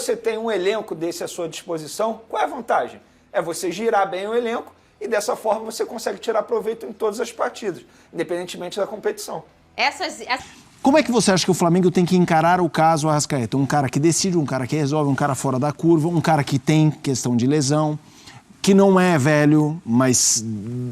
você tem um elenco desse à sua disposição, qual é a vantagem? É você girar bem o elenco e dessa forma você consegue tirar proveito em todas as partidas, independentemente da competição. Como é que você acha que o Flamengo tem que encarar o caso Arrascaeta? Um cara que decide, um cara que resolve, um cara fora da curva, um cara que tem questão de lesão, que não é velho, mas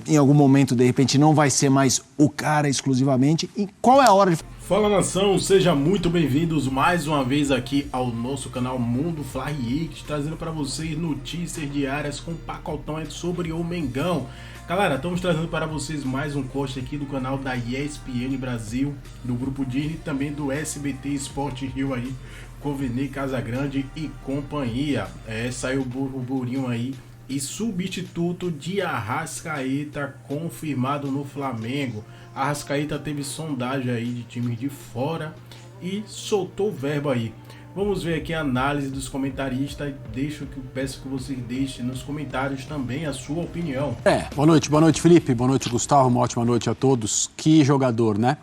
em algum momento, de repente, não vai ser mais o cara exclusivamente. E qual é a hora de... Fala, nação, sejam muito bem-vindos mais uma vez aqui ao nosso canal Mundo Fly, trazendo para vocês notícias diárias com pacotão sobre o Mengão. Galera, estamos trazendo para vocês mais um corte aqui do canal da ESPN Brasil, do Grupo Disney e também do SBT Sport Rio aí, com Vene Casagrande e companhia. Saiu o burinho aí e substituto de Arrascaeta confirmado no Flamengo. Arrascaeta teve sondagem aí de times de fora e soltou o verbo aí. Vamos ver aqui a análise dos comentaristas. Peço que vocês deixem nos comentários também a sua opinião. Boa noite Felipe, boa noite Gustavo, uma ótima noite a todos. Que jogador, né?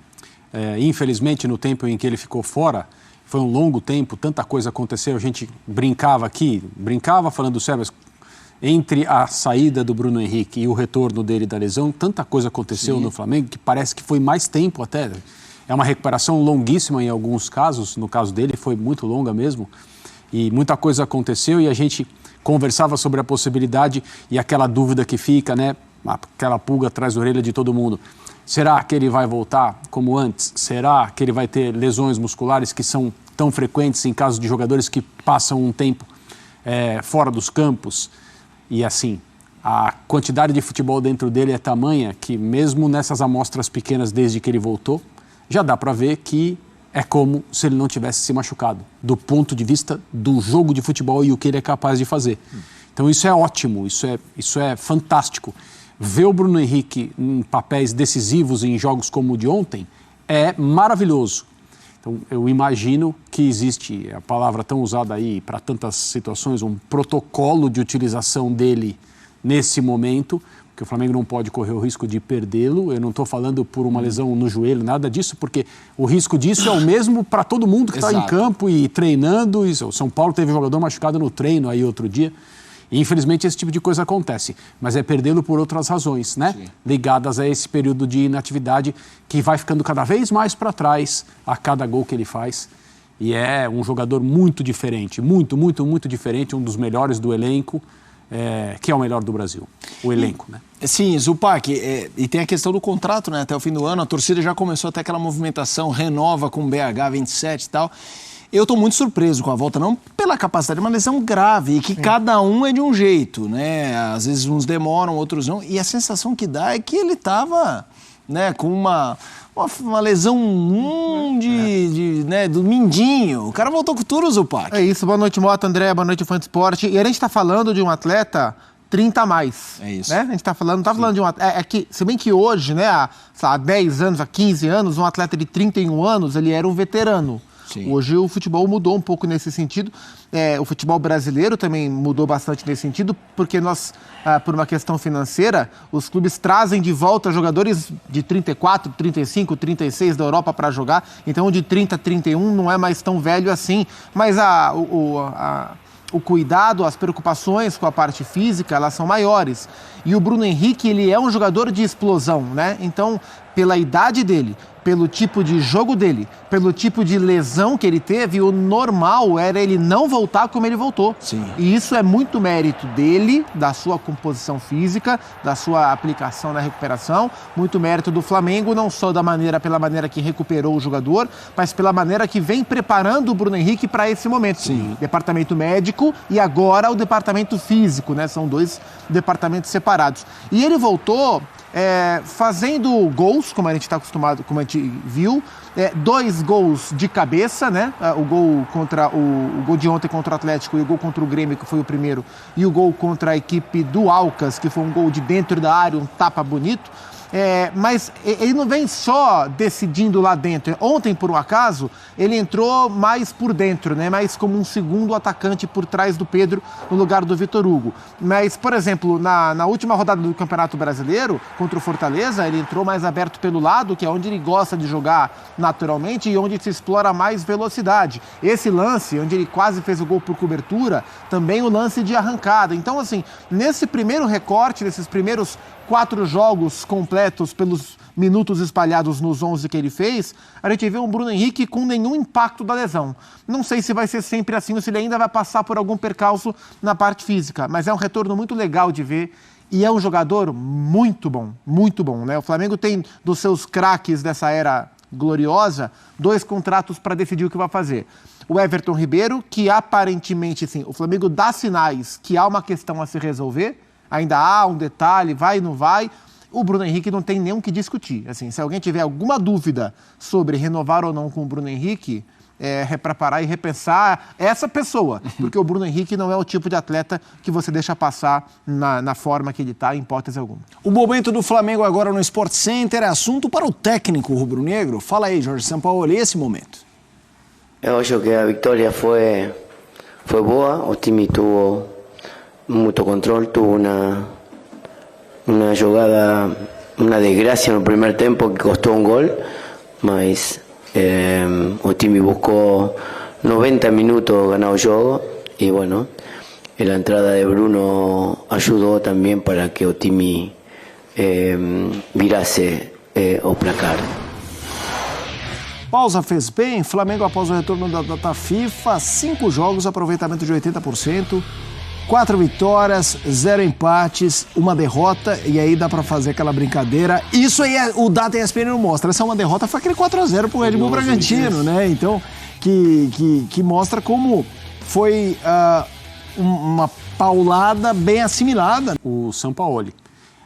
Infelizmente no tempo em que ele ficou fora, foi um longo tempo, tanta coisa aconteceu, a gente brincava falando sério, mas entre a saída do Bruno Henrique e o retorno dele da lesão, tanta coisa aconteceu no Flamengo que parece que foi mais tempo até. É uma recuperação longuíssima em alguns casos, no caso dele foi muito longa mesmo, e muita coisa aconteceu e a gente conversava sobre a possibilidade e aquela dúvida que fica, né, aquela pulga atrás da orelha de todo mundo. Será que ele vai voltar como antes? Será que ele vai ter lesões musculares que são tão frequentes em casos de jogadores que passam um tempo fora dos campos? E assim, a quantidade de futebol dentro dele é tamanha que mesmo nessas amostras pequenas desde que ele voltou, já dá para ver que é como se ele não tivesse se machucado, do ponto de vista do jogo de futebol e o que ele é capaz de fazer. Então isso é ótimo, isso é fantástico. Ver o Bruno Henrique em papéis decisivos em jogos como o de ontem é maravilhoso. Então eu imagino que existe, a palavra tão usada aí para tantas situações, um protocolo de utilização dele nesse momento, que o Flamengo não pode correr o risco de perdê-lo. Eu não estou falando por uma lesão no joelho, nada disso, porque o risco disso é o mesmo para todo mundo que está em campo e treinando. O São Paulo teve um jogador machucado no treino aí outro dia. E, infelizmente, esse tipo de coisa acontece. Mas é perdê-lo por outras razões, né? Sim. Ligadas a esse período de inatividade que vai ficando cada vez mais para trás a cada gol que ele faz. E é um jogador muito diferente, muito diferente, um dos melhores do elenco. Que é o melhor do Brasil, o elenco, né? Sim, Zupac, e tem a questão do contrato, né? Até o fim do ano, a torcida já começou até aquela movimentação, renova com o BH 27 e tal. Eu estou muito surpreso com a volta, não pela capacidade, uma lesão grave, e que cada um é de um jeito, né? Às vezes uns demoram, outros não, e a sensação que dá é que ele estava, né, com uma lesão do mindinho. O cara voltou com tudo, Zupac. É isso, boa noite, Mota, André, boa noite, Fã de Esporte. E a gente está falando de um atleta 30 a mais. É isso. Né? A gente está falando, falando de um atleta... que, se bem que hoje, né, há 10 anos, há 15 anos, um atleta de 31 anos, ele era um veterano. Sim. Hoje o futebol mudou um pouco nesse sentido. O futebol brasileiro também mudou bastante nesse sentido, porque nós, por uma questão financeira, os clubes trazem de volta jogadores de 34, 35, 36 da Europa para jogar. Então, de 30 a 31 não é mais tão velho assim. Mas o cuidado, as preocupações com a parte física, elas são maiores. E o Bruno Henrique, ele é um jogador de explosão, né? Então, pela idade dele, pelo tipo de jogo dele, pelo tipo de lesão que ele teve, o normal era ele não voltar como ele voltou. Sim. E isso é muito mérito dele, da sua composição física, da sua aplicação na recuperação, muito mérito do Flamengo, não só pela maneira que recuperou o jogador, mas pela maneira que vem preparando o Bruno Henrique para esse momento. Sim. Departamento médico e agora o departamento físico, né? São dois departamentos separados. E ele voltou fazendo gols, como a gente está acostumado, como a gente viu, 2 gols de cabeça, né? O gol de ontem contra o Atlético e o gol contra o Grêmio, que foi o primeiro, e o gol contra a equipe do Alcas, que foi um gol de dentro da área, um tapa bonito. Mas ele não vem só decidindo lá dentro. Ontem, por um acaso, ele entrou mais por dentro, né? Mais como um segundo atacante por trás do Pedro, no lugar do Vitor Hugo. Mas, por exemplo, na última rodada do Campeonato Brasileiro, contra o Fortaleza, ele entrou mais aberto pelo lado, que é onde ele gosta de jogar naturalmente e onde se explora mais velocidade. Esse lance, onde ele quase fez o gol por cobertura, também o lance de arrancada. Então, assim, nesse primeiro recorte, nesses primeiros 4 jogos completos pelos minutos espalhados nos 11 que ele fez, a gente vê um Bruno Henrique com nenhum impacto da lesão. Não sei se vai ser sempre assim ou se ele ainda vai passar por algum percalço na parte física, mas é um retorno muito legal de ver e é um jogador muito bom, né? O Flamengo tem, dos seus craques dessa era gloriosa, 2 contratos para decidir o que vai fazer. O Everton Ribeiro, que aparentemente, sim, o Flamengo dá sinais que há uma questão a se resolver, ainda há um detalhe, vai, não vai. O Bruno Henrique não tem nem o que discutir. Assim, se alguém tiver alguma dúvida sobre renovar ou não com o Bruno Henrique, é para parar e repensar essa pessoa. Porque o Bruno Henrique não é o tipo de atleta que você deixa passar na forma que ele está, em hipótese alguma. O momento do Flamengo agora no Sport Center é assunto para o técnico rubro-negro. Fala aí, Jorge Sampaoli, esse momento. Eu acho que a vitória foi boa. O time tuvo mucho control, tuvo una jugada, una desgracia en el primer tiempo que costó un gol, mas o time buscó 90 minutos ganar el juego y bueno, la entrada de Bruno ayudó también para que o time virase o placar. Pausa fez bem, Flamengo após o retorno da data FIFA, 5 jogos, aproveitamento de 80%, 4 vitórias, 0 empates, 1 derrota, e aí dá pra fazer aquela brincadeira. Isso aí o Data ESPN não mostra. Essa é uma derrota, foi aquele 4-0 pro Red Bull Bragantino, né? Então, que mostra como foi uma paulada bem assimilada. O Sampaoli.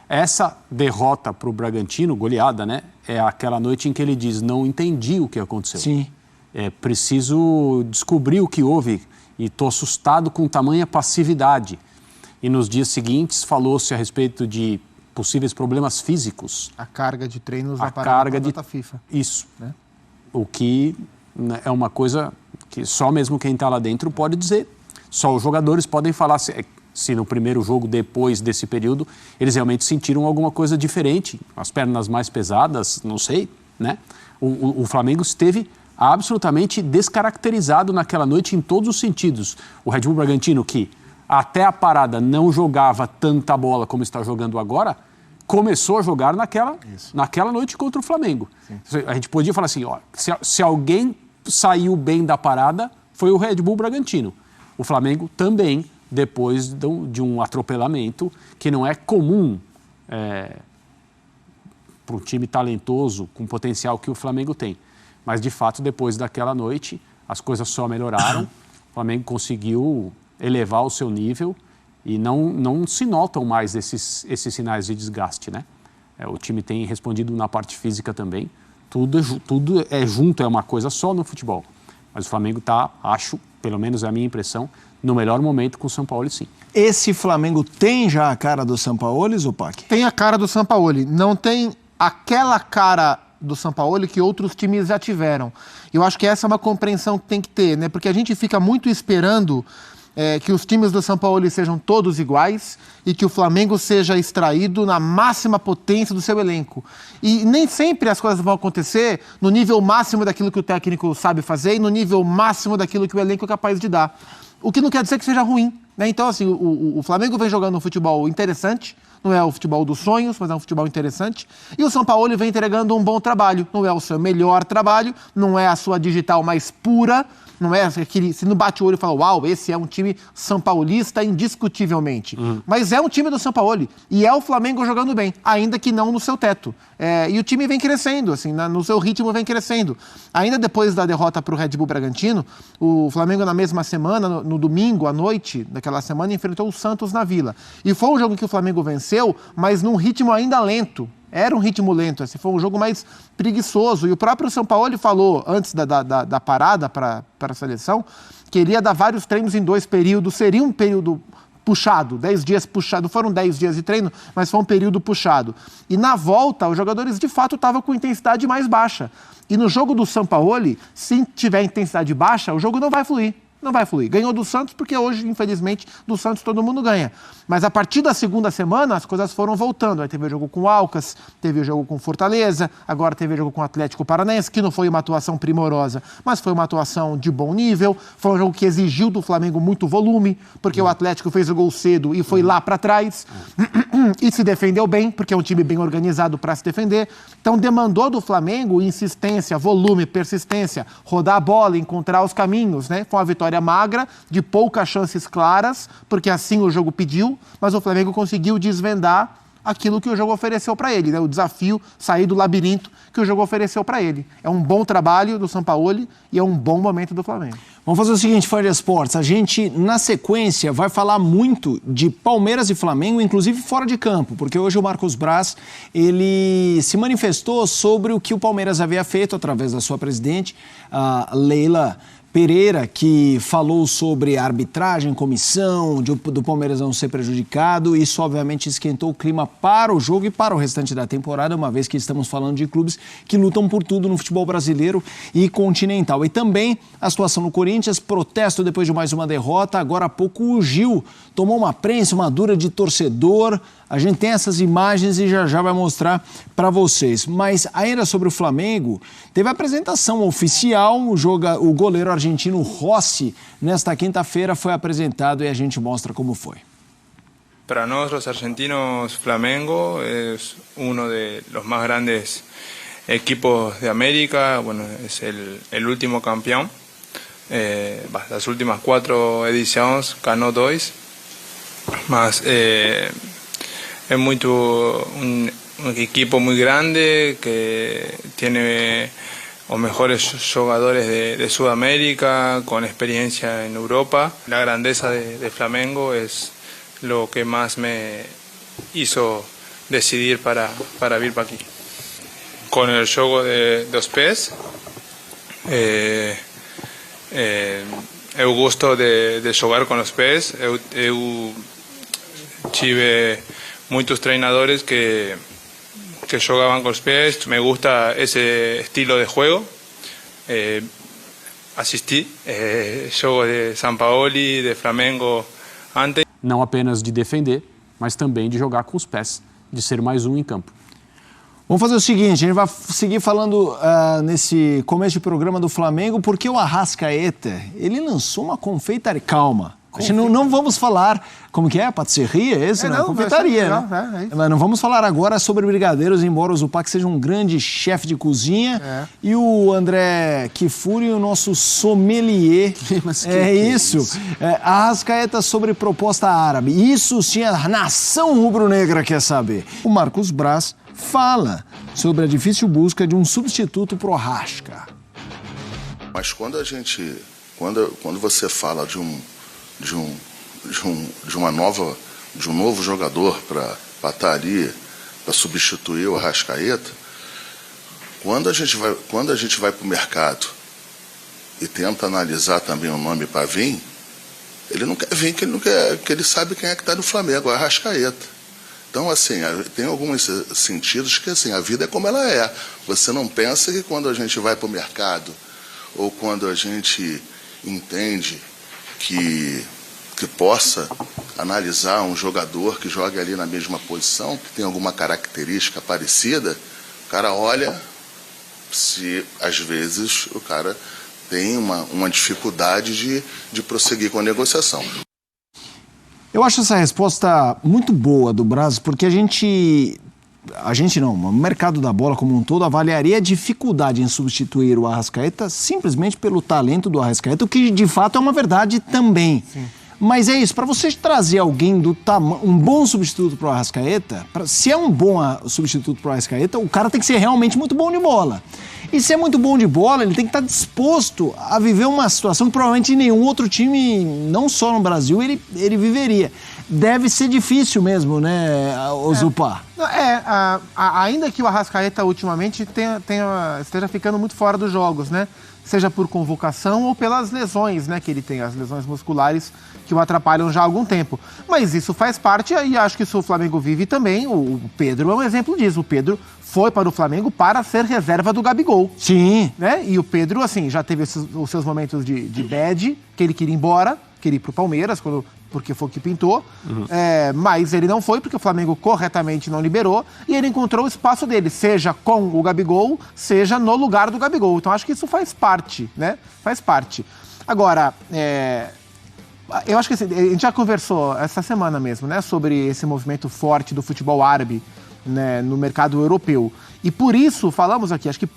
Essa derrota pro Bragantino, goleada, né? É aquela noite em que ele diz, não entendi o que aconteceu. Sim. É preciso descobrir o que houve. E estou assustado com tamanha passividade. E nos dias seguintes falou-se a respeito de possíveis problemas físicos. A carga de treinos a carga de data FIFA. Isso. Né? O que é uma coisa que só mesmo quem está lá dentro pode dizer. Só os jogadores podem falar se no primeiro jogo, depois desse período, eles realmente sentiram alguma coisa diferente. As pernas mais pesadas, não sei. Né? O Flamengo esteve absolutamente descaracterizado naquela noite em todos os sentidos. O Red Bull Bragantino, que até a parada não jogava tanta bola como está jogando agora, começou a jogar naquela noite contra o Flamengo. Sim. A gente podia falar assim, ó, se alguém saiu bem da parada, foi o Red Bull Bragantino. O Flamengo também, depois de um atropelamento que não é comum para um time talentoso, com o potencial que o Flamengo tem. Mas, de fato, depois daquela noite, as coisas só melhoraram. O Flamengo conseguiu elevar o seu nível e não se notam mais esses sinais de desgaste, né? O time tem respondido na parte física também. Tudo é junto, é uma coisa só no futebol. Mas o Flamengo está, acho, pelo menos é a minha impressão, no melhor momento com o Sampaoli, sim. Esse Flamengo tem já a cara do Sampaoli, Zupac? Tem a cara do Sampaoli. Não tem aquela cara do Sampaoli que outros times já tiveram. Eu acho que essa é uma compreensão que tem que ter, né? Porque a gente fica muito esperando que os times do Sampaoli sejam todos iguais e que o Flamengo seja extraído na máxima potência do seu elenco. E nem sempre as coisas vão acontecer no nível máximo daquilo que o técnico sabe fazer e no nível máximo daquilo que o elenco é capaz de dar. O que não quer dizer que seja ruim, né? Então, assim, o Flamengo vem jogando um futebol interessante. Não é o futebol dos sonhos, mas é um futebol interessante. E o Sampaoli vem entregando um bom trabalho. Não é o seu melhor trabalho, não é a sua digital mais pura, não é aquele, se não bate o olho e fala, uau, esse é um time sampaolista indiscutivelmente. Mas é um time do Sampaoli. E é o Flamengo jogando bem, ainda que não no seu teto. E o time vem crescendo, assim, no seu ritmo vem crescendo. Ainda depois da derrota para o Red Bull Bragantino, o Flamengo na mesma semana, no domingo à noite daquela semana, enfrentou o Santos na Vila. E foi um jogo que o Flamengo venceu, mas num ritmo ainda lento. Era um ritmo lento, esse foi um jogo mais preguiçoso. E o próprio Sampaoli falou, antes da parada para a seleção, que ele ia dar vários treinos em 2 períodos, seria um período puxado, 10 dias puxado, não foram 10 dias de treino, mas foi um período puxado. E na volta, os jogadores de fato estavam com intensidade mais baixa. E no jogo do Sampaoli, se tiver intensidade baixa, o jogo não vai fluir. Não vai fluir. Ganhou do Santos porque hoje, infelizmente, do Santos todo mundo ganha. Mas a partir da segunda semana, as coisas foram voltando. Aí teve o jogo com o Alcas, teve o jogo com o Fortaleza, agora teve o jogo com o Atlético Paranaense, que não foi uma atuação primorosa, mas foi uma atuação de bom nível. Foi um jogo que exigiu do Flamengo muito volume, porque o Atlético fez o gol cedo e foi lá para trás. E se defendeu bem, porque é um time bem organizado para se defender. Então demandou do Flamengo insistência, volume, persistência, rodar a bola, encontrar os caminhos, né? Foi uma vitória magra, de poucas chances claras, porque assim o jogo pediu, mas o Flamengo conseguiu desvendar aquilo que o jogo ofereceu para ele, né? O desafio, sair do labirinto que o jogo ofereceu para ele. É um bom trabalho do Sampaoli e é um bom momento do Flamengo. Vamos fazer o seguinte, fã de esportes, a gente, na sequência, vai falar muito de Palmeiras e Flamengo, inclusive fora de campo, porque hoje o Marcos Braz, ele se manifestou sobre o que o Palmeiras havia feito através da sua presidente, a Leila Pereira, que falou sobre a arbitragem, comissão, do Palmeiras não ser prejudicado. Isso, obviamente, esquentou o clima para o jogo e para o restante da temporada, uma vez que estamos falando de clubes que lutam por tudo no futebol brasileiro e continental. E também a situação no Corinthians, protesto depois de mais uma derrota. Agora há pouco o Gil tomou uma prensa, uma dura de torcedor. A gente tem essas imagens e já vai mostrar para vocês. Mas ainda sobre o Flamengo, teve a apresentação oficial, o goleiro argentino Rossi, nesta quinta-feira foi apresentado e a gente mostra como foi. Para nós, os argentinos, Flamengo es uno de los más grandes equipos de América. Bueno, es el último campeón. Las últimas 4 ediciones ganó 2. Mas es un equipo muy grande que tiene los mejores jugadores de Sudamérica, con experiencia en Europa. La grandeza de Flamengo es lo que más me hizo decidir para vir para aquí. Con el juego de los pés, eu gosto de jugar con los pés. Eu tive muchos treinadores que jugaban con los pies. Me gusta ese estilo de juego. Asistí juegos de Sampaoli, de Flamengo antes. Não apenas de defender, mas também de jogar com os pés, de ser mais um em campo. Vamos fazer o seguinte, a gente vai seguir falando nesse começo de programa do Flamengo, porque o Arrascaeta, ele lançou uma confeitaria. Calma. A gente não vamos falar, como que é? A patisserie, é esse? Não, confeitaria, né? Mas não vamos falar agora sobre brigadeiros, embora o Zupac seja um grande chefe de cozinha. E o André Kifuri, o nosso sommelier. Mas isso. Arrascaeta sobre proposta árabe. Isso sim a nação rubro-negra quer saber. O Marcos Braz fala sobre a difícil busca de um substituto pro Arrasca. Mas quando você fala de um novo jogador para estar ali, para substituir o Arrascaeta, quando a gente vai para o mercado e tenta analisar também o nome para vir, ele não quer vir, que ele sabe quem é que está no Flamengo, o Arrascaeta. Então, assim, tem alguns sentidos que assim, a vida é como ela é. Você não pensa que quando a gente vai para o mercado ou quando a gente entende que possa analisar um jogador que joga ali na mesma posição, que tem alguma característica parecida, o cara olha se às vezes o cara tem uma dificuldade de prosseguir com a negociação. Eu acho essa resposta muito boa do Braz, porque o mercado da bola como um todo avaliaria a dificuldade em substituir o Arrascaeta simplesmente pelo talento do Arrascaeta, o que de fato é uma verdade também. Sim. Mas é isso, para você trazer alguém um bom substituto para o Arrascaeta, se é um bom substituto para o Arrascaeta, o cara tem que ser realmente muito bom de bola. E se é muito bom de bola, ele tem que estar disposto a viver uma situação que provavelmente nenhum outro time, não só no Brasil, ele viveria. Deve ser difícil mesmo, né, Zupá? Ainda que o Arrascaeta ultimamente esteja ficando muito fora dos jogos, né? seja por convocação ou pelas lesões, né, que ele tem, as lesões musculares que o atrapalham já há algum tempo. Mas isso faz parte e acho que isso o Flamengo vive também. O Pedro é um exemplo disso. O Pedro foi para o Flamengo para ser reserva do Gabigol. Sim. Né? E o Pedro, assim, já teve os seus momentos de bad, que ele queria ir embora, queria ir para o Palmeiras, porque foi o que pintou. Mas ele não foi, porque o Flamengo corretamente não liberou. E ele encontrou o espaço dele, seja com o Gabigol, seja no lugar do Gabigol. Então acho que isso faz parte, né? Faz parte. Agora, eu acho que assim, a gente já conversou essa semana mesmo, né? Sobre esse movimento forte do futebol árabe, né, no mercado europeu. E por isso, falamos aqui, acho que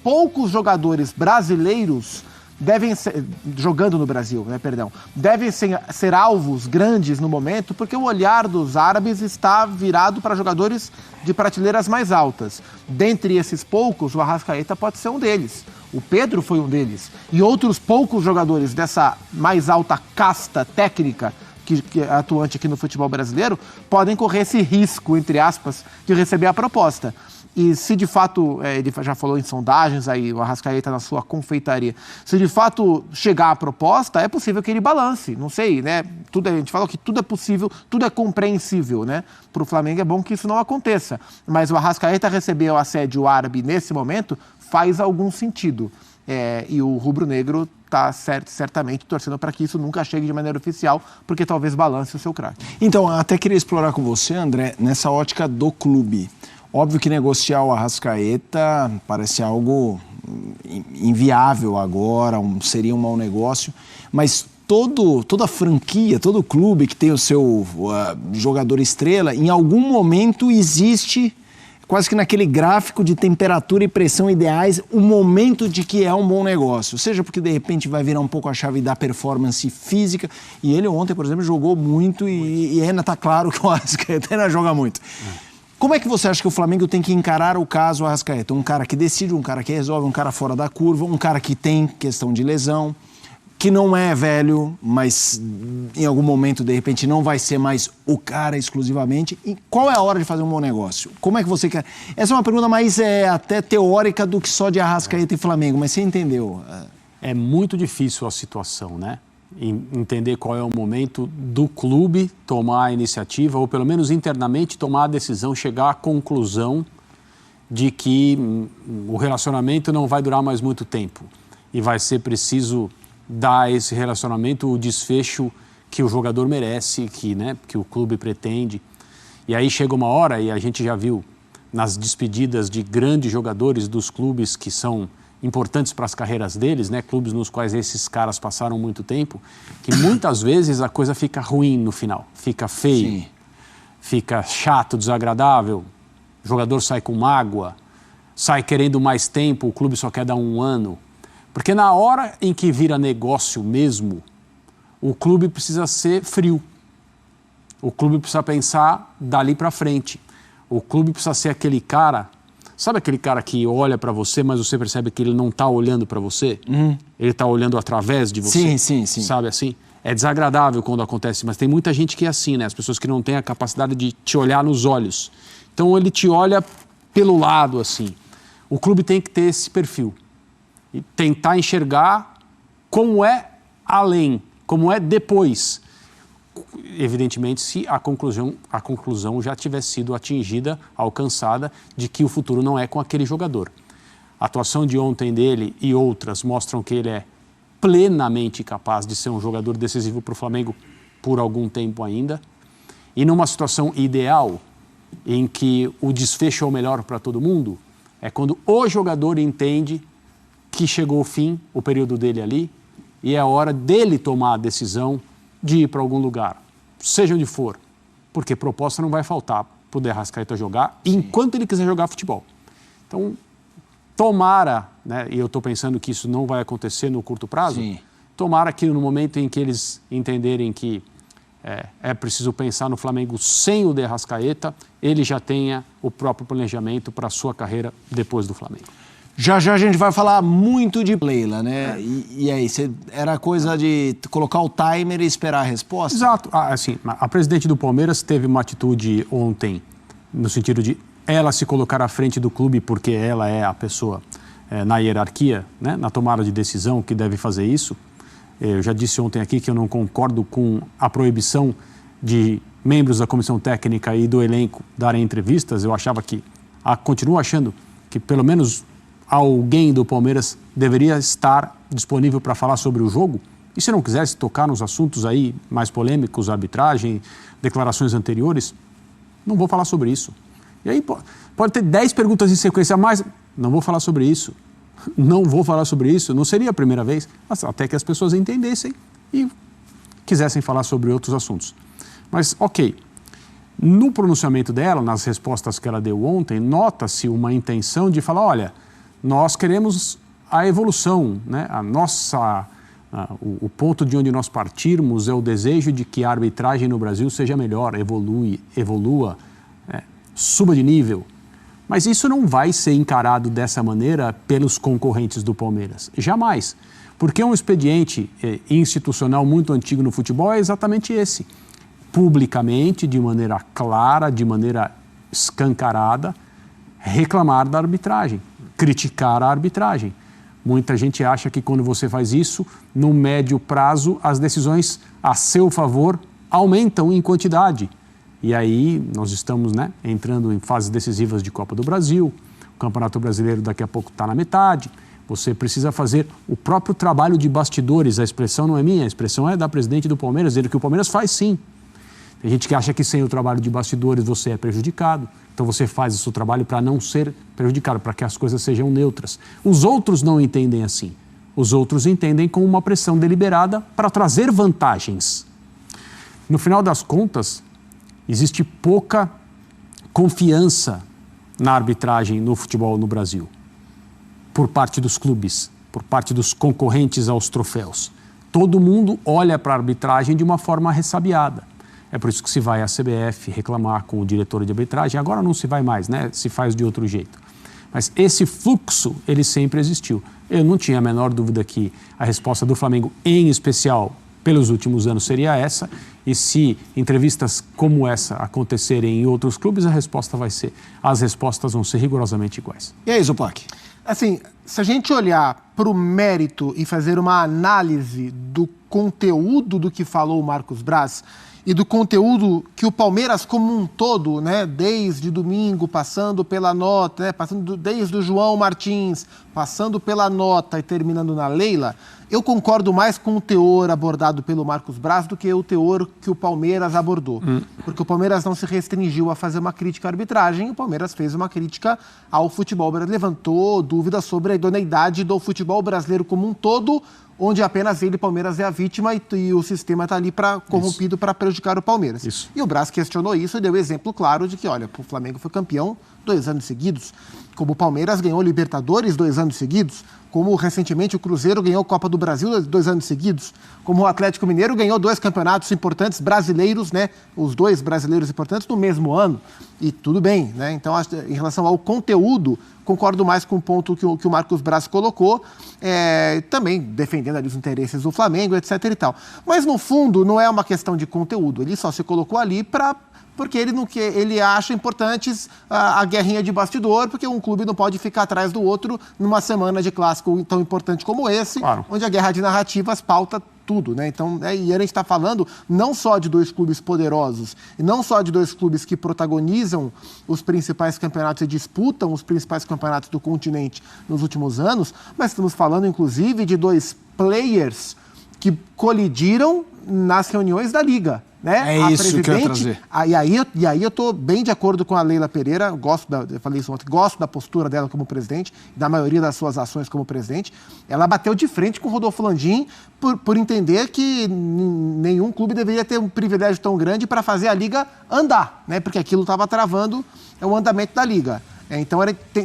poucos jogadores brasileiros devem ser, jogando no Brasil, né, perdão, devem ser alvos grandes no momento, porque o olhar dos árabes está virado para jogadores de prateleiras mais altas. Dentre esses poucos, o Arrascaeta pode ser um deles. O Pedro foi um deles. E outros poucos jogadores dessa mais alta casta técnica que é atuante aqui no futebol brasileiro, podem correr esse risco, entre aspas, de receber a proposta. E se de fato, ele já falou em sondagens, aí o Arrascaeta na sua confeitaria, se de fato chegar a proposta, é possível que ele balance, não sei, né? A gente fala que tudo é possível, tudo é compreensível, né? Para o Flamengo é bom que isso não aconteça. Mas o Arrascaeta receber o assédio árabe nesse momento faz algum sentido. E o rubro-negro está certamente torcendo para que isso nunca chegue de maneira oficial, porque talvez balance o seu craque. Então, até queria explorar com você, André, nessa ótica do clube. Óbvio que negociar o Arrascaeta parece algo inviável agora, seria um mau negócio, mas toda franquia, todo clube que tem o seu jogador estrela, em algum momento existe, quase que naquele gráfico de temperatura e pressão ideais, o momento de que é um bom negócio. Seja porque, de repente, vai virar um pouco a chave da performance física. E ele ontem, por exemplo, jogou muito e ainda está claro que o Arrascaeta ainda joga muito. Como é que você acha que o Flamengo tem que encarar o caso Arrascaeta? Um cara que decide, um cara que resolve, um cara fora da curva, um cara que tem questão de lesão, que não é velho, mas em algum momento, de repente, não vai ser mais o cara exclusivamente. E qual é a hora de fazer um bom negócio? Como é que você quer? Essa é uma pergunta mais até teórica do que só de Arrascaeta e Flamengo, mas você entendeu? É muito difícil a situação, né? Entender qual é o momento do clube tomar a iniciativa, ou pelo menos internamente tomar a decisão, chegar à conclusão de que o relacionamento não vai durar mais muito tempo e vai ser preciso dar a esse relacionamento o desfecho que o jogador merece, que o clube pretende. E aí chega uma hora, e a gente já viu nas despedidas de grandes jogadores dos clubes que são importantes para as carreiras deles, né? Clubes nos quais esses caras passaram muito tempo, que muitas vezes a coisa fica ruim no final, fica feio, fica chato, desagradável, o jogador sai com mágoa, sai querendo mais tempo, o clube só quer dar 1 ano. Porque na hora em que vira negócio mesmo, o clube precisa ser frio. O clube precisa pensar dali para frente. O clube precisa ser aquele cara, sabe aquele cara que olha para você, mas você percebe que ele não está olhando para você? Ele está olhando através de você? Sim. Sabe assim? É desagradável quando acontece, mas tem muita gente que é assim, né? As pessoas que não têm a capacidade de te olhar nos olhos. Então ele te olha pelo lado, assim. O clube tem que ter esse perfil. E tentar enxergar como é além, como é depois. Evidentemente, se a conclusão já tiver sido atingida, alcançada, de que o futuro não é com aquele jogador. A atuação de ontem dele e outras mostram que ele é plenamente capaz de ser um jogador decisivo para o Flamengo por algum tempo ainda. E numa situação ideal, em que o desfecho é o melhor para todo mundo, é quando o jogador entende que chegou o fim, o período dele ali, e é a hora dele tomar a decisão de ir para algum lugar, seja onde for, porque proposta não vai faltar para o Arrascaeta jogar enquanto ele quiser jogar futebol. Então, tomara, né, e eu estou pensando que isso não vai acontecer no curto prazo, tomara que no momento em que eles entenderem que é preciso pensar no Flamengo sem o Arrascaeta, ele já tenha o próprio planejamento para a sua carreira depois do Flamengo. Já a gente vai falar muito de Leila, né? E aí, era coisa de colocar o timer e esperar a resposta? Exato. Assim, a presidente do Palmeiras teve uma atitude ontem, no sentido de ela se colocar à frente do clube porque ela é a pessoa na hierarquia, né, na tomada de decisão, que deve fazer isso. Eu já disse ontem aqui que eu não concordo com a proibição de membros da comissão técnica e do elenco darem entrevistas. Eu achava que, continuo achando que pelo menos alguém do Palmeiras deveria estar disponível para falar sobre o jogo. E se não quisesse tocar nos assuntos aí mais polêmicos, arbitragem, declarações anteriores, não vou falar sobre isso. E aí pode ter 10 perguntas em sequência a mais, não vou falar sobre isso. Não vou falar sobre isso, não seria a primeira vez, mas até que as pessoas entendessem e quisessem falar sobre outros assuntos. Mas, ok, no pronunciamento dela, nas respostas que ela deu ontem, nota-se uma intenção de falar, olha, nós queremos a evolução, né? O ponto de onde nós partirmos é o desejo de que a arbitragem no Brasil seja melhor, evolua, suba de nível. Mas isso não vai ser encarado dessa maneira pelos concorrentes do Palmeiras. Jamais. Porque um expediente institucional muito antigo no futebol é exatamente esse. Publicamente, de maneira clara, de maneira escancarada, reclamar da arbitragem, criticar a arbitragem. Muita gente acha que quando você faz isso, no médio prazo, as decisões a seu favor aumentam em quantidade. E aí nós estamos, né, entrando em fases decisivas de Copa do Brasil, o Campeonato Brasileiro daqui a pouco está na metade, você precisa fazer o próprio trabalho de bastidores, a expressão não é minha, a expressão é da presidente do Palmeiras, dizendo que o Palmeiras faz sim. Tem gente que acha que sem o trabalho de bastidores você é prejudicado, então você faz o seu trabalho para não ser prejudicado, para que as coisas sejam neutras. Os outros não entendem assim, os outros entendem como uma pressão deliberada para trazer vantagens. No final das contas, existe pouca confiança na arbitragem no futebol no Brasil, por parte dos clubes, por parte dos concorrentes aos troféus. Todo mundo olha para a arbitragem de uma forma ressabiada. É por isso que se vai à CBF reclamar com o diretor de arbitragem. Agora não se vai mais, né? Se faz de outro jeito. Mas esse fluxo, ele sempre existiu. Eu não tinha a menor dúvida que a resposta do Flamengo, em especial pelos últimos anos, seria essa. E se entrevistas como essa acontecerem em outros clubes, as respostas vão ser rigorosamente iguais. E aí, Zupac? Assim, se a gente olhar para o mérito e fazer uma análise do conteúdo do que falou o Marcos Braz e do conteúdo que o Palmeiras como um todo, né, desde domingo, passando pela nota, né, desde o João Martins, passando pela nota e terminando na Leila, eu concordo mais com o teor abordado pelo Marcos Braz do que o teor que o Palmeiras abordou. Porque o Palmeiras não se restringiu a fazer uma crítica à arbitragem, o Palmeiras fez uma crítica ao futebol brasileiro, levantou dúvidas sobre a idoneidade do futebol brasileiro como um todo, onde apenas ele, Palmeiras, é a vítima e o sistema está ali corrompido para prejudicar o Palmeiras. Isso. E o Braz questionou isso e deu exemplo claro de que, olha, o Flamengo foi campeão 2 anos seguidos, como o Palmeiras ganhou Libertadores 2 anos seguidos, como recentemente o Cruzeiro ganhou Copa do Brasil 2 anos seguidos, como o Atlético Mineiro ganhou 2 campeonatos importantes brasileiros, né? Os 2 brasileiros importantes no mesmo ano. E tudo bem, né? Então, em relação ao conteúdo, concordo mais com o ponto que o Marcos Braz colocou, também defendendo ali os interesses do Flamengo, etc. e tal. Mas, no fundo, não é uma questão de conteúdo. Ele só se colocou ali porque ele acha importantes a guerrinha de bastidor, porque um clube não pode ficar atrás do outro numa semana de clássico tão importante como esse, claro, onde a guerra de narrativas pauta tudo, né? Então, e a gente está falando não só de 2 clubes poderosos, e não só de 2 clubes que protagonizam os principais campeonatos e disputam os principais campeonatos do continente nos últimos anos, mas estamos falando, inclusive, de 2 players que colidiram nas reuniões da Liga. Né? É isso que eu ia trazer. E aí eu estou bem de acordo com a Leila Pereira, eu falei isso ontem, gosto da postura dela como presidente, da maioria das suas ações como presidente. Ela bateu de frente com o Rodolfo Landim por entender que nenhum clube deveria ter um privilégio tão grande para fazer a Liga andar, né? Porque aquilo estava travando o andamento da Liga. Então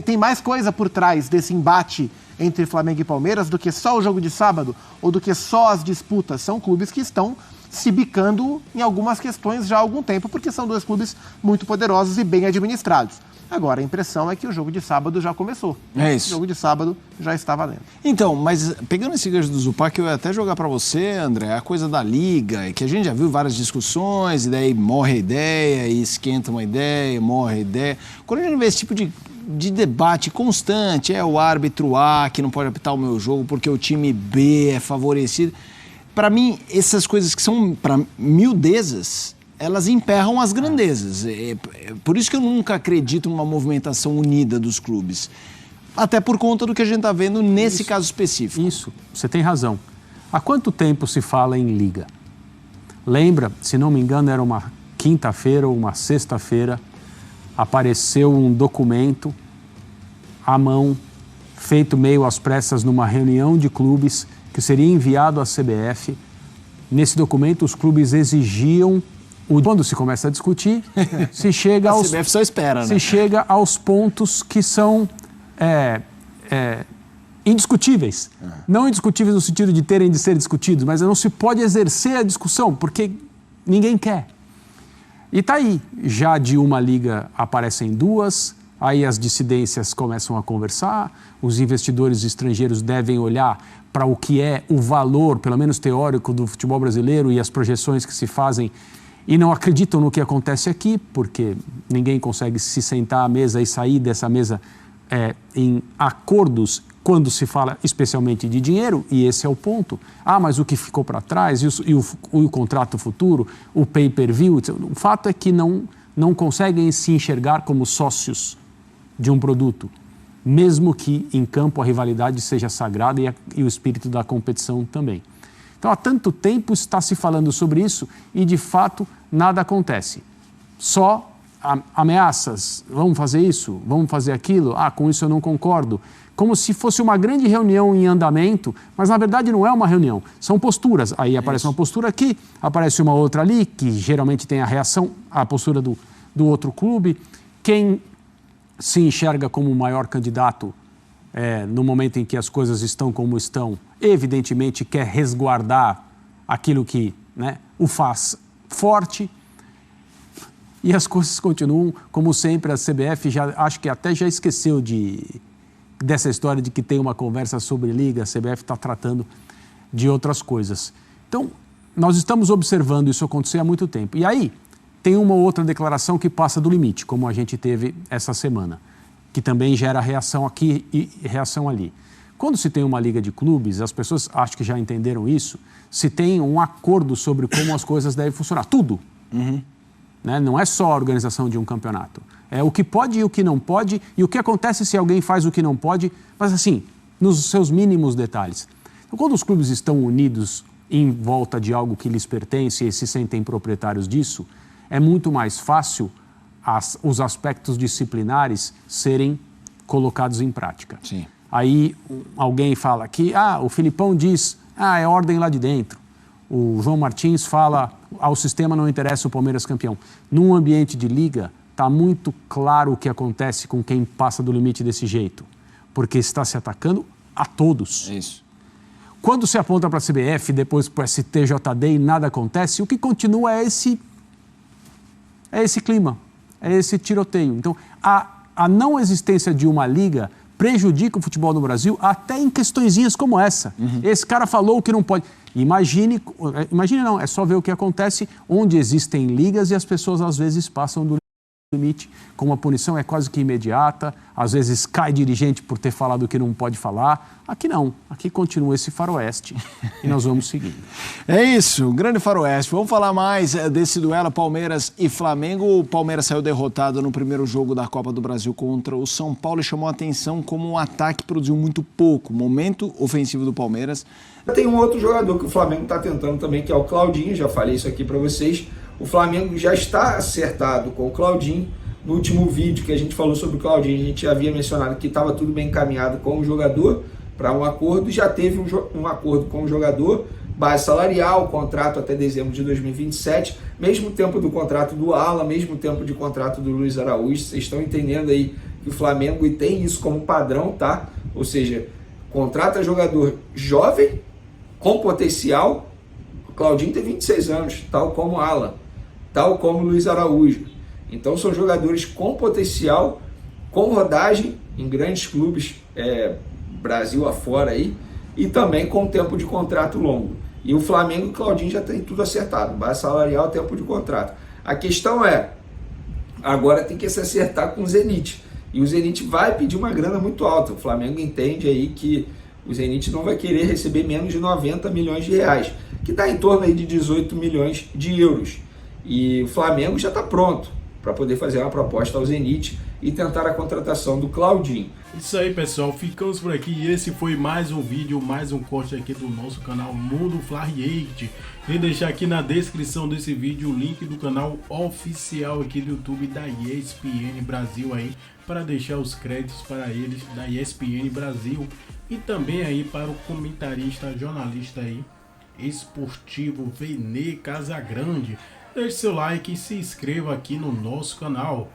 tem mais coisa por trás desse embate entre Flamengo e Palmeiras do que só o jogo de sábado ou do que só as disputas. São clubes que estão se bicando em algumas questões já há algum tempo, porque são 2 clubes muito poderosos e bem administrados. Agora, a impressão é que o jogo de sábado já começou. É isso. O jogo de sábado já está valendo. Então, mas pegando esse gancho do Zupac, eu ia até jogar para você, André, a coisa da Liga, que a gente já viu várias discussões, e daí morre a ideia, e esquenta uma ideia, morre a ideia. Quando a gente vê esse tipo de de debate constante. É o árbitro A que não pode apitar o meu jogo porque o time B é favorecido. Para mim, essas coisas que são para miudezas, elas emperram as grandezas. Por isso que eu nunca acredito numa movimentação unida dos clubes. Até por conta do que a gente está vendo nesse caso específico. Isso, você tem razão. Há quanto tempo se fala em liga? Lembra, se não me engano, era uma quinta-feira ou uma sexta-feira, apareceu um documento à mão, feito meio às pressas numa reunião de clubes, que seria enviado à CBF. Nesse documento, os clubes exigiam, quando se começa a discutir, se chega aos, CBF só espera, né? Se chega aos pontos que são indiscutíveis. Não indiscutíveis no sentido de terem de ser discutidos, mas não se pode exercer a discussão, porque ninguém quer. E está aí, já de uma liga aparecem duas, aí as dissidências começam a conversar, os investidores estrangeiros devem olhar para o que é o valor, pelo menos teórico, do futebol brasileiro e as projeções que se fazem e não acreditam no que acontece aqui, porque ninguém consegue se sentar à mesa e sair dessa mesa em acordos quando se fala especialmente de dinheiro, e esse é o ponto. Mas o que ficou para trás, e o contrato futuro, o pay-per-view, o fato é que não conseguem se enxergar como sócios de um produto, mesmo que em campo a rivalidade seja sagrada e o espírito da competição também. Então, há tanto tempo está se falando sobre isso e, de fato, nada acontece. Só ameaças, vamos fazer isso, vamos fazer aquilo, com isso eu não concordo. Como se fosse uma grande reunião em andamento, mas na verdade não é uma reunião, são posturas. Aí aparece uma postura aqui, aparece uma outra ali, que geralmente tem a reação, a postura do outro clube. Quem se enxerga como o maior candidato no momento em que as coisas estão como estão, evidentemente quer resguardar aquilo que o faz forte. E as coisas continuam, como sempre, a CBF acho que até já esqueceu dessa história de que tem uma conversa sobre liga, a CBF está tratando de outras coisas. Então, nós estamos observando isso acontecer há muito tempo. E aí, tem uma outra declaração que passa do limite, como a gente teve essa semana, que também gera reação aqui e reação ali. Quando se tem uma liga de clubes, as pessoas acho que já entenderam isso, se tem um acordo sobre como as coisas devem funcionar, tudo. Não é só a organização de um campeonato. É o que pode e o que não pode, e o que acontece se alguém faz o que não pode, mas assim, nos seus mínimos detalhes. Então, quando os clubes estão unidos em volta de algo que lhes pertence e se sentem proprietários disso, é muito mais fácil os aspectos disciplinares serem colocados em prática. Sim. Aí alguém fala que o Filipão diz, é ordem lá de dentro. O João Martins fala, ao sistema não interessa o Palmeiras campeão. Num ambiente de liga, está muito claro o que acontece com quem passa do limite desse jeito, porque está se atacando a todos. É isso. Quando se aponta para a CBF, depois para o STJD e nada acontece, o que continua é esse clima, é esse tiroteio. Então, a não existência de uma liga prejudica o futebol no Brasil até em questõezinhas como essa. Esse cara falou que não pode. Imagine não, é só ver o que acontece onde existem ligas e as pessoas às vezes passam do limite, como a punição é quase que imediata, às vezes cai dirigente por ter falado o que não pode falar. Aqui não, aqui continua esse faroeste e nós vamos seguindo. É isso, grande faroeste. Vamos falar mais desse duelo Palmeiras e Flamengo. O Palmeiras saiu derrotado no primeiro jogo da Copa do Brasil contra o São Paulo e chamou a atenção como o ataque produziu muito pouco. Momento ofensivo do Palmeiras. Tem um outro jogador que o Flamengo está tentando também, que é o Claudinho, já falei isso aqui para vocês. O Flamengo já está acertado com o Claudinho. No último vídeo que a gente falou sobre o Claudinho, a gente já havia mencionado que estava tudo bem encaminhado com o jogador para um acordo. Já teve um acordo com o jogador, base salarial, contrato até dezembro de 2027, mesmo tempo do contrato do Alan, mesmo tempo de contrato do Luiz Araújo. Vocês estão entendendo aí que o Flamengo tem isso como padrão, tá? Ou seja, contrata jogador jovem, com potencial. O Claudinho tem 26 anos, tal como o Alan, tal como o Luiz Araújo. Então são jogadores com potencial, com rodagem em grandes clubes, Brasil afora aí, e também com tempo de contrato longo. E o Flamengo e o Claudinho já tem tudo acertado, base salarial, tempo de contrato. A questão agora tem que se acertar com o Zenit, E o Zenit vai pedir uma grana muito alta. O Flamengo entende aí que o Zenit não vai querer receber menos de 90 milhões de reais, que está em torno aí de 18 milhões de euros. E o Flamengo já está pronto para poder fazer uma proposta ao Zenit e tentar a contratação do Claudinho. Isso aí, pessoal, ficamos por aqui e esse foi mais um vídeo, mais um corte aqui do nosso canal Mundo Fla React. Vou deixar aqui na descrição desse vídeo o link do canal oficial aqui do YouTube da ESPN Brasil aí, para deixar os créditos para eles da ESPN Brasil e também aí para o comentarista, jornalista aí, esportivo Vene Casagrande. Deixe seu like e se inscreva aqui no nosso canal.